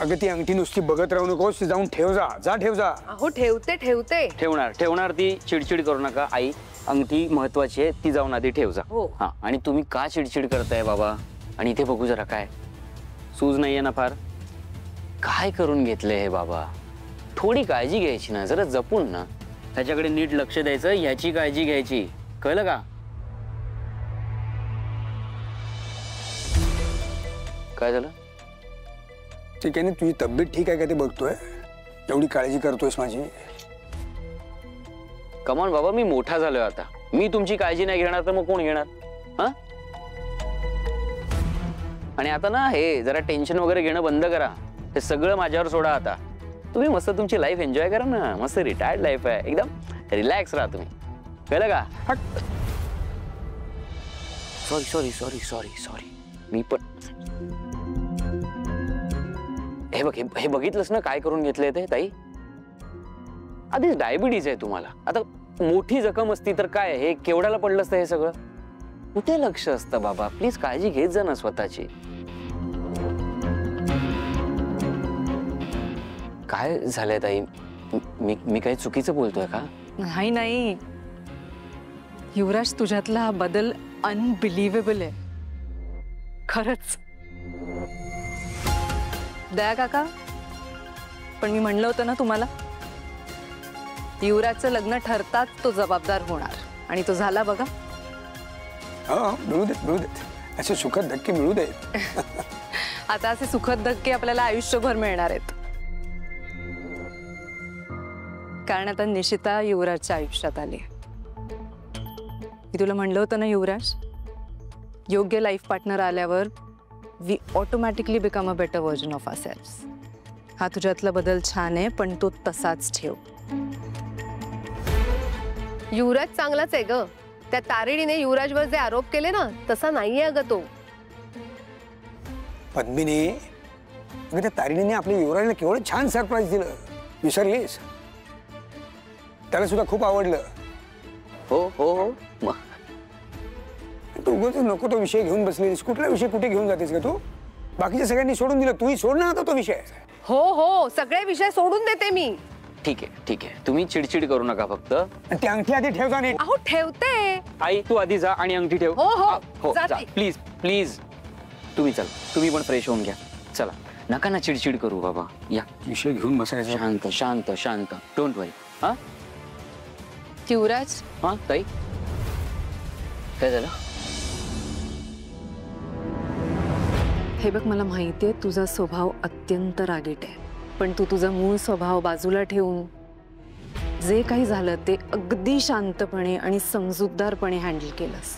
अगं ती अंगठी नुसती बघत राहू नकोस, जाऊन ठेव जा, जा ठेव जा. अहो ठेवते ठेवते. ठेवणार ती चिडचिड करू नका आई. अंगठी महत्वाची आहे, ती जाऊन आधी ठेव जा. हा, आणि तुम्ही का चिडचिड करताय बाबा? आणि इथे बघू जरा, काय सूज नाहीये ना फार? काय करून घेतलंय हे बाबा? थोडी काळजी घ्यायची ना, जरा जपून ना. त्याच्याकडे नीट लक्ष द्यायचं, याची काळजी घ्यायची, कळलं का? काय झालं? ठीक आहे ना, तुझी तब्येत ठीक आहे का ते बघतोय. एवढी काळजी करतोयस माझी. कमॉन बाबा, मी मोठा झालोय आता. मी तुमची काळजी नाही घेणार तर मग कोण घेणार? हा, आणि आता ना हे जरा टेन्शन वगैरे घेणं बंद करा. हे सगळं माझ्यावर सोडा आता. तुम्ही मस्त तुमची लाईफ एन्जॉय करा ना. मस्त रिटायर्ड लाईफ आहे, एकदम रिलॅक्स राहा तुम्ही, कळलं का? Sorry sorry sorry sorry sorry. मी पण हे बघितलंस ना काय करून घेतलंय ते ताई? आधीच डायबिटीज आहे तुम्हाला, आता मोठी जखम असती तर काय, हे केवढ्याला पडलं असतं हे सगळं? कुठे लक्ष असतं बाबा? प्लीज काळजी घेत जा ना स्वतःची. काय झालंय ताई? मी काही चुकीचं बोलतोय का? नाही नाही युवराज, तुझ्यातला हा बदल अनबिलिव्हेबल आहे खरंच. दया काका, पण मी म्हणलं होतं ना तुम्हाला, युवराजचं लग्न ठरताच तो जबाबदार होणार, आणि तो झाला बघा. हा, मिळू देत असे सुखद धक्के मिळू देत. आता असे सुखद धक्के आपल्याला आयुष्यभर मिळणार आहेत, कारण आता निशिता युवराजच्या आयुष्यात आली. मी तुला म्हणलं होतं ना युवराज, योग्य लाईफ पार्टनर आल्यावर we automatically become a better version of ourselves. हा तुझ्यातला बदल छान आहे, पण तो तसाच ठेव. युवराज चांगलाच आहे ग. त्या तारिणीने युवराजवर जे आरोप केले ना, तसा नाहीये अगं तो. पद्मिनी, अगं त्या तारिणीने आपल्या युवराजला केवढं छान सरप्राईज दिलं, विसरलीस? त्याला सुद्धा खूप आवडलं. हो हो हो. तू उगाच नको तो विषय घेऊन बसलीस. कुठला विषय कुठे घेऊन जातेस का तू? बाकीच्या सगळ्यांनी सोडून दिलं, तूही सोड ना आता तो विषय. हो हो, सगळे विषय सोडून देते मी. ठीक आहे, तुम्ही चिडचिड करू नका फक्त. ती अंगठी आधी ठेव जा नीट. अहो ठेवते. आई तू आधी जा आणि अंगठी ठेव. हो हो, हो जा, जाते. Please please. तुम्ही चला, तुम्ही पण फ्रेश होऊन घ्या. चला, नका ना चिडचिड करू बाबा. या, विषय घेऊन बसायचा. शांत शांत शांत, डोंट वरी. हा युवराज, हा ताई, काय झालं? हे बघ, मला माहितीये तुझा स्वभाव अत्यंत रागीट आहे, पण तू तुझा मूळ स्वभाव बाजूला ठेवून जे काही झालं ते अगदी शांतपणे आणि समजूतदारपणे हँडल केलंस.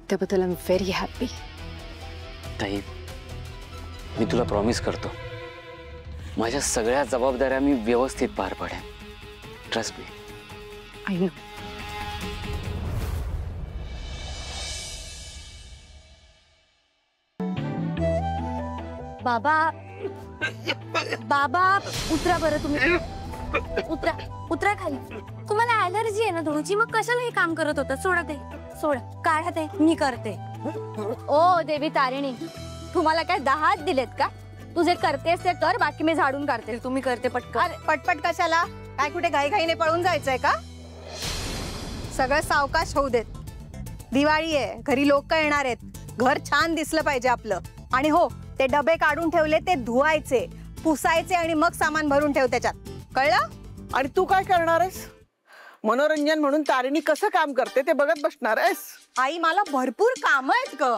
त्याबद्दल आय एम व्हेरी हॅपी. ताई, मी तुला प्रॉमिस करतो, माझ्या सगळ्या जबाबदाऱ्या मी व्यवस्थित पार पाडेन. Trust me. I know. बाबा बाबा उतरा बरं तुम्ही. उतरा उतरा खाली. तुम्हाला ॲलर्जी आहे ना थोडीची, मग कशाला हे काम करत होता? सोडा ते, सोडा, काढा ते, मी करते. ओ देवी तारिणी, तुम्हाला काय 10 दिलेत का? तुझे करतेस ते कर, बाकी मी झाडून काढते. तुम्ही करते पटकन. पटपट कशाला? काय कुठे घाईघाईने पळून जायचंय का? सगळं सावकाश होऊ देत. दिवाळी आहे, घरी लोक येणार आहेत, घर छान दिसलं पाहिजे आपलं. आणि हो, ते डबे काढून ठेवले ते धुवायचे, पुसायचे आणि मग सामान भरून ठेव त्याच्यात, कळलं? आणि तू काय करणार आहेस? मनोरंजन म्हणून तारिणी कसं काम करते ते बघत बसणार आहेस? आई, मला भरपूर काम आहेत ग.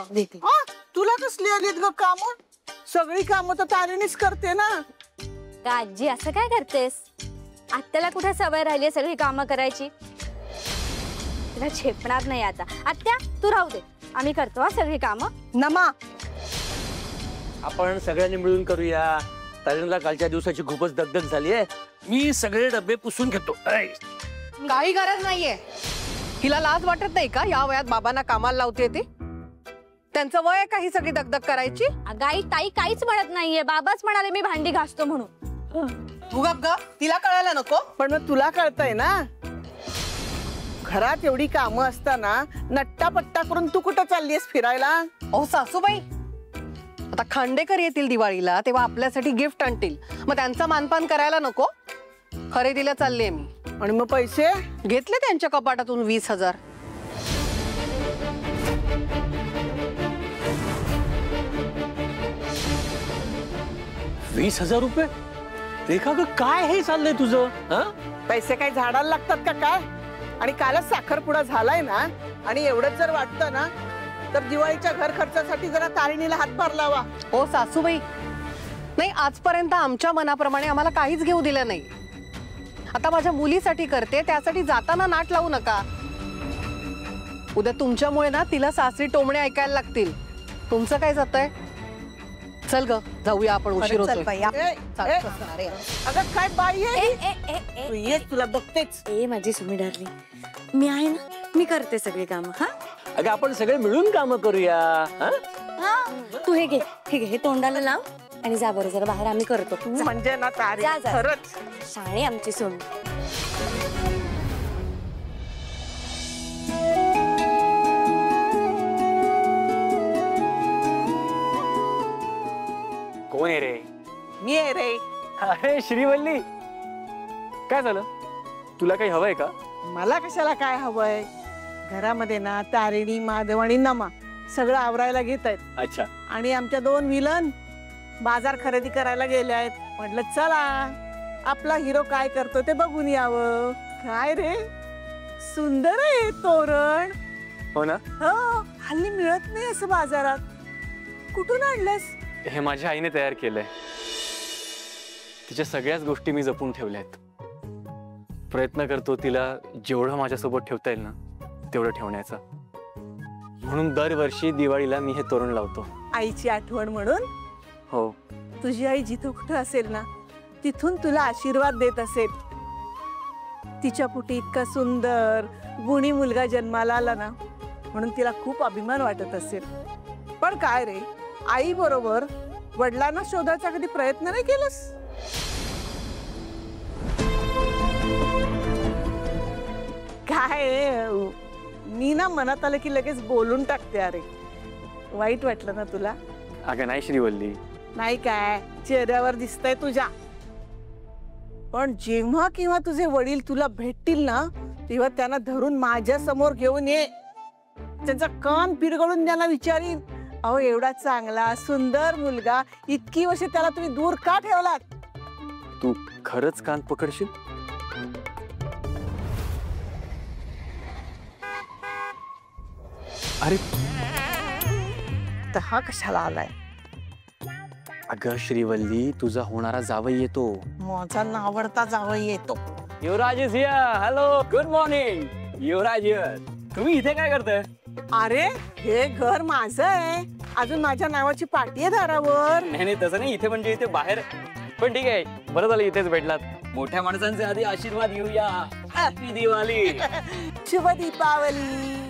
तुला कसली आलीत ग काम? सगळी कामं तर तारिणीच करते ना. आजी असं काय करतेस? आत्याला कुठे सवय राहिली सगळी कामं करायची? तिला झेपणार नाही आता. आत्या तू राहू दे, आम्ही करतो हा सगळी कामं. नमा, आपण सगळ्यांनी मिळून करूया. तारिणीला कालच्या दिवसाची खूपच दगदग झाली आहे. मी सगळे डबे पुसून घेतो. काही गरज नाहीये. हिला लाज वाटत नाही का या वयात बाबांना कामाला लावते ती? त्यांचं वय आहे का ही सगळी दगदग करायची? अगाई ताई काहीच म्हणत नाहीये, बाबाच म्हणाले मी भांडी घासतो म्हणून. तू गप ग, तिला कळायला नको. पण मग तुला कळतंय ना, घरात एवढी कामं असताना नट्टा पट्टा करून तू कुठं चाललीस फिरायला? ओ सासूबाई, आता खांडेकर येतील दिवाळीला तेव्हा आपल्यासाठी गिफ्ट आणतील, मग त्यांचा मानपान करायला नको? खरेदीला चालले मी. आणि मग पैसे घेतले त्यांच्या कपाटातून 20,000. ₹20,000? रेखा ग, काय हे चाललंय तुझं? हा? पैसे काही झाडाला लागतात का काय? आणि कालच साखरपुडा झालाय ना, आणि एवढंच जर वाटतं ना तर दिवाळीच्या घर खर्चासाठी जरा तारिणीला हातभार लावा. ओ सासूबाई, नाही, आजपर्यंत आमच्या मनाप्रमाणे आम्हाला काहीच घेऊ दिलं नाही. आता माझ्या मुलीसाठी करते, त्यासाठी जाताना नाट लावू नका. उद्या तुमच्यामुळे ना तिला सासरी टोमणे ऐकायला लागतील. तुमचं काय जातंय? चल ग, जाऊया आपण, उशीर चल होतोय. बाई, अगं काय बाई आहे ही? तू ये, तुला बघतेच. ए माझी सुमी डार्लिंग, मी आहे ना, मी करते सगळी कामं. हा अगं आपण सगळे मिळून काम करूया. हा? हा तू हे घे, हे तोंडाला लाव आणि जा बरं जरा बाहेर, आम्ही करतो. तू म्हणजे ना तारीख जा, जा. खरंच. शाणे आमची सोन. कोण आहे रे? मी आहे रे. अरे श्रीवल्ली, काय झालं? तुला काही हवंय का? मला कशाला काय हवंय? घरामध्ये ना तारिणी, माधव आणि नमा सगळं आवरायला घेत आहेत. अच्छा. आणि आमच्या 2 विलन बाजार खरेदी करायला गेले आहेत. म्हटलं चला आपला हिरो काय करतो ते बघून यावं. काय रे, सुंदर आहे तोरण. हो ना? हो, हल्ली मिळत नाही असं बाजारात. कुठून आणलंस? हे माझ्या आईने तयार केलंय. तिच्या सगळ्याच गोष्टी मी जपून ठेवल्यात. प्रयत्न करतो तिला जेवढं माझ्यासोबत ठेवता येईल ना तेवढं ठेवण्याचा. म्हणून दरवर्षी दिवाळीला मी हे तोरण लावतो. आईची आठवण म्हणून. हो. तुझी आई जिथं कुठं असेल ना तिथून तुला आशीर्वाद देत असेल. तिच्या पोटी इतका सुंदर गुणी मुलगा जन्माला आला ना, म्हणून तिला खूप अभिमान वाटत असेल. पण काय रे, आई बरोबर वडिलांना शोधायचा कधी प्रयत्न नाही केलास? काय मी ना मनात आलं की लगेच बोलून टाकते. अरे वाईट वाटलं ना तुला? अगं नाही श्रीवल्ली. नाही, काय चेहऱ्यावर दिसतंय तुझ्या. पण जेव्हा किंवा तुझे वडील तुला भेटतील ना तेव्हा त्यांना धरून माझ्या समोर घेऊन ये. त्यांचा कान पिरगळून त्यांना विचारीन, अहो एवढा चांगला सुंदर मुलगा इतकी वर्ष त्याला तुम्ही दूर का ठेवलात? तू खरंच कान पकडशील? अरे तर हा कशाला आलाय? अगं श्रीवल्ली, तुझा होणारा जावई येतो. माझा नावडता जावई येतो. Yuvraj is here. Hello, good morning. Yuvraj here. तुम्ही इथे काय करताय? अरे हे घर माझं आहे. अजून माझ्या नावाची पाटी आहे दारावर. नाही नाही, तसं नाही. इथे म्हणजे इथे बाहेर. पण ठीक आहे, बरं झालं इथेच भेटलात. मोठ्या माणसांचे आधी आशीर्वाद घेऊया. हॅपी दिवाळी. शुभ दीपावली.